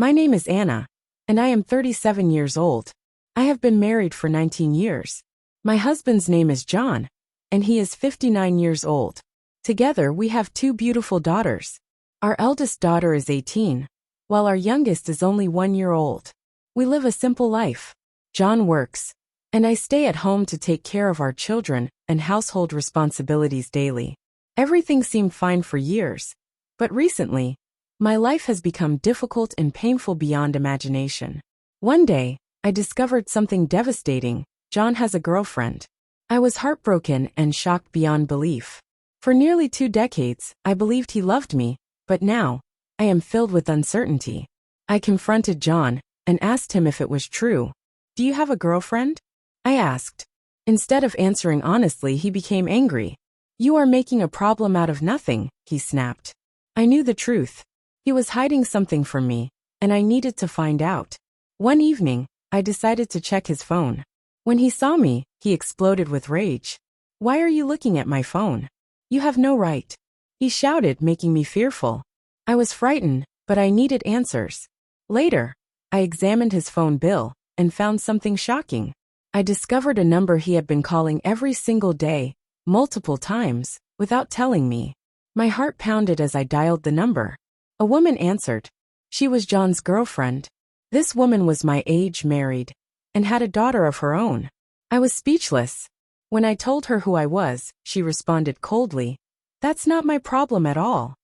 My name is Anna, and I am 37 years old. I have been married for 19 years. My husband's name is John, and he is 59 years old. Together we have two beautiful daughters. Our eldest daughter is 18, while our youngest is only 1 year old. We live a simple life. John works, and I stay at home to take care of our children and household responsibilities daily. Everything seemed fine for years, but recently, my life has become difficult and painful beyond imagination. One day, I discovered something devastating. John has a girlfriend. I was heartbroken and shocked beyond belief. For nearly 2 decades, I believed he loved me, but now, I am filled with uncertainty. I confronted John and asked him if it was true. "Do you have a girlfriend?" I asked. Instead of answering honestly, he became angry. "You are making a problem out of nothing," he snapped. I knew the truth. He was hiding something from me, and I needed to find out. One evening, I decided to check his phone. When he saw me, he exploded with rage. "Why are you looking at my phone? You have no right," he shouted, making me fearful. I was frightened, but I needed answers. Later, I examined his phone bill and found something shocking. I discovered a number he had been calling every single day, multiple times, without telling me. My heart pounded as I dialed the number. A woman answered. She was John's girlfriend. This woman was my age, married, and had a daughter of her own. I was speechless. When I told her who I was, she responded coldly, "That's not my problem at all."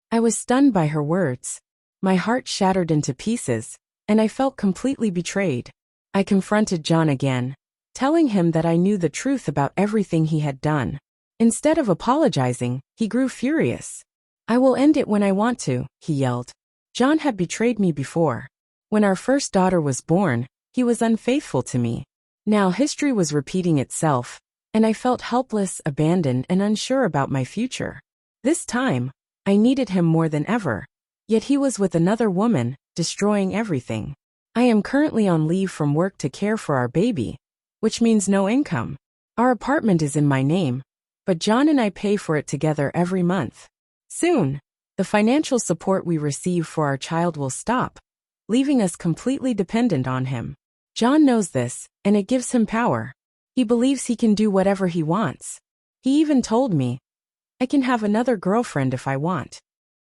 I was stunned by her words. My heart shattered into pieces, and I felt completely betrayed. I confronted John again, telling him that I knew the truth about everything he had done. Instead of apologizing, he grew furious. "I will end it when I want to," he yelled. John had betrayed me before. When our first daughter was born, he was unfaithful to me. Now history was repeating itself, and I felt helpless, abandoned, and unsure about my future. This time, I needed him more than ever. Yet he was with another woman, destroying everything. I am currently on leave from work to care for our baby, which means no income. Our apartment is in my name, but John and I pay for it together every month. Soon, the financial support we receive for our child will stop, leaving us completely dependent on him. John knows this, and it gives him power. He believes he can do whatever he wants. He even told me, "I can have another girlfriend if I want."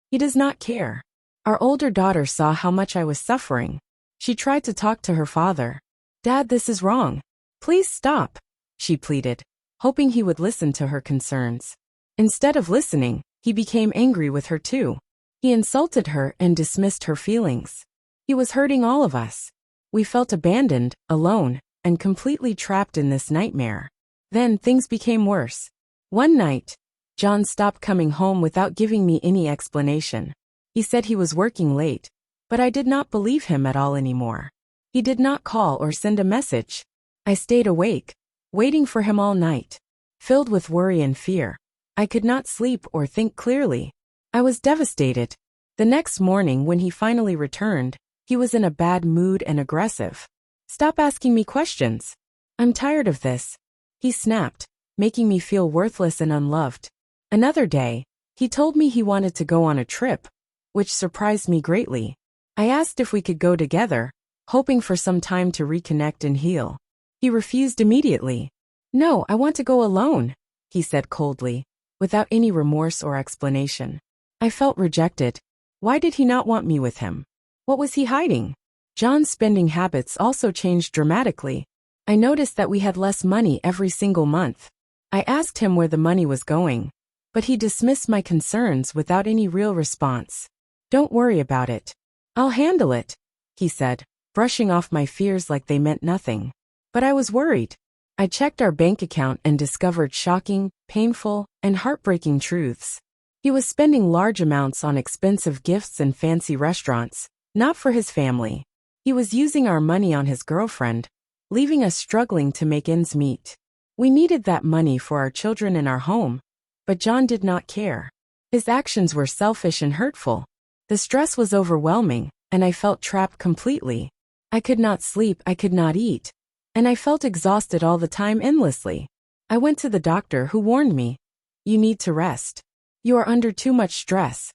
He does not care. Our older daughter saw how much I was suffering. She tried to talk to her father. "Dad, this is wrong. Please stop," she pleaded, hoping he would listen to her concerns. Instead of listening, he became angry with her too. He insulted her and dismissed her feelings. He was hurting all of us. We felt abandoned, alone, and completely trapped in this nightmare. Then things became worse. One night, John stopped coming home without giving me any explanation. He said he was working late, but I did not believe him at all anymore. He did not call or send a message. I stayed awake, waiting for him all night. Filled with worry and fear, I could not sleep or think clearly. I was devastated. The next morning when he finally returned, he was in a bad mood and aggressive. "Stop asking me questions. I'm tired of this," he snapped, making me feel worthless and unloved. Another day, he told me he wanted to go on a trip, which surprised me greatly. I asked if we could go together, hoping for some time to reconnect and heal. He refused immediately. "No, I want to go alone," he said coldly, without any remorse or explanation. I felt rejected. Why did he not want me with him? What was he hiding? John's spending habits also changed dramatically. I noticed that we had less money every single month. I asked him where the money was going, but he dismissed my concerns without any real response. "Don't worry about it. I'll handle it," he said, brushing off my fears like they meant nothing. But I was worried. I checked our bank account and discovered shocking, painful, and heartbreaking truths. He was spending large amounts on expensive gifts and fancy restaurants, not for his family. He was using our money on his girlfriend, leaving us struggling to make ends meet. We needed that money for our children and our home, but John did not care. His actions were selfish and hurtful. The stress was overwhelming, and I felt trapped completely. I could not sleep, I could not eat, and I felt exhausted all the time endlessly. I went to the doctor who warned me, "You need to rest. You are under too much stress."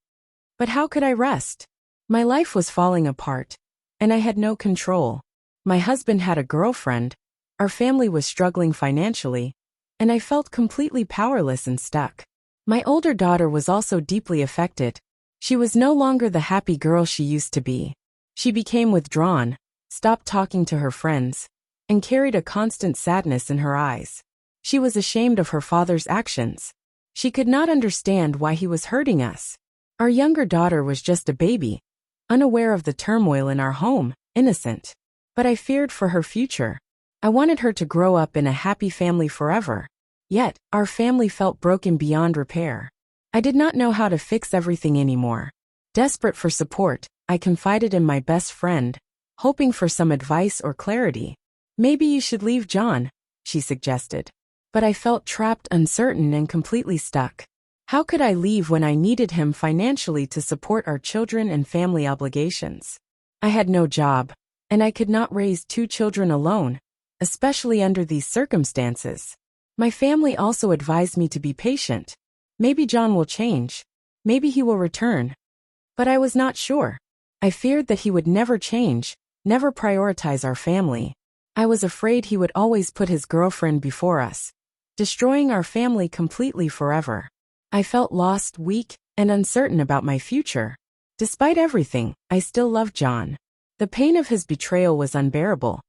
But how could I rest? My life was falling apart, and I had no control. My husband had a girlfriend, our family was struggling financially, and I felt completely powerless and stuck. My older daughter was also deeply affected. She was no longer the happy girl she used to be. She became withdrawn, stopped talking to her friends, and carried a constant sadness in her eyes. She was ashamed of her father's actions. She could not understand why he was hurting us. Our younger daughter was just a baby, unaware of the turmoil in our home, innocent. But I feared for her future. I wanted her to grow up in a happy family forever. Yet, our family felt broken beyond repair. I did not know how to fix everything anymore. Desperate for support, I confided in my best friend, hoping for some advice or clarity. Maybe you should leave John, she suggested. But I felt trapped, uncertain, and completely stuck. How could I leave when I needed him financially to support our children and family obligations? I had no job, and I could not raise 2 children alone, especially under these circumstances. My family also advised me to be patient. Maybe John will change. Maybe he will return. But I was not sure. I feared that he would never change, never prioritize our family. I was afraid he would always put his girlfriend before us, destroying our family completely forever. I felt lost, weak, and uncertain about my future. Despite everything, I still loved John. The pain of his betrayal was unbearable,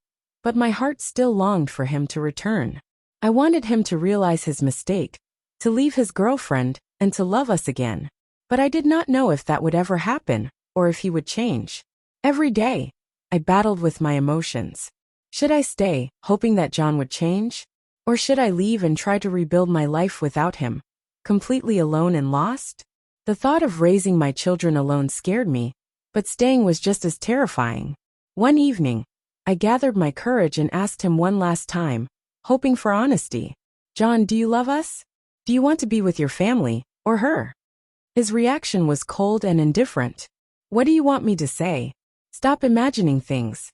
but my heart still longed for him to return. I wanted him to realize his mistake, to leave his girlfriend, and to love us again. But I did not know if that would ever happen, or if he would change. Every day, I battled with my emotions. Should I stay, hoping that John would change? Or should I leave and try to rebuild my life without him, completely alone and lost? The thought of raising my children alone scared me, but staying was just as terrifying. One evening, I gathered my courage and asked him one last time, hoping for honesty. John, do you love us? Do you want to be with your family, or her? His reaction was cold and indifferent. What do you want me to say? Stop imagining things.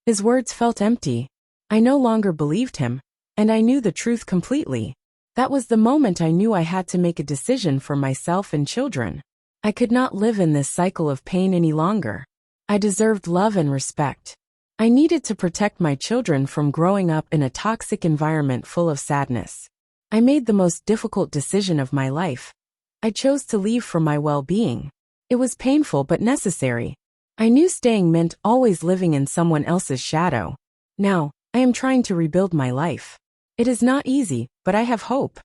His words felt empty. I no longer believed him, and I knew the truth completely. That was the moment I knew I had to make a decision for myself and children. I could not live in this cycle of pain any longer. I deserved love and respect. I needed to protect my children from growing up in a toxic environment full of sadness. I made the most difficult decision of my life. I chose to leave for my well-being. It was painful but necessary. I knew staying meant always living in someone else's shadow. Now, I am trying to rebuild my life. It is not easy, but I have hope.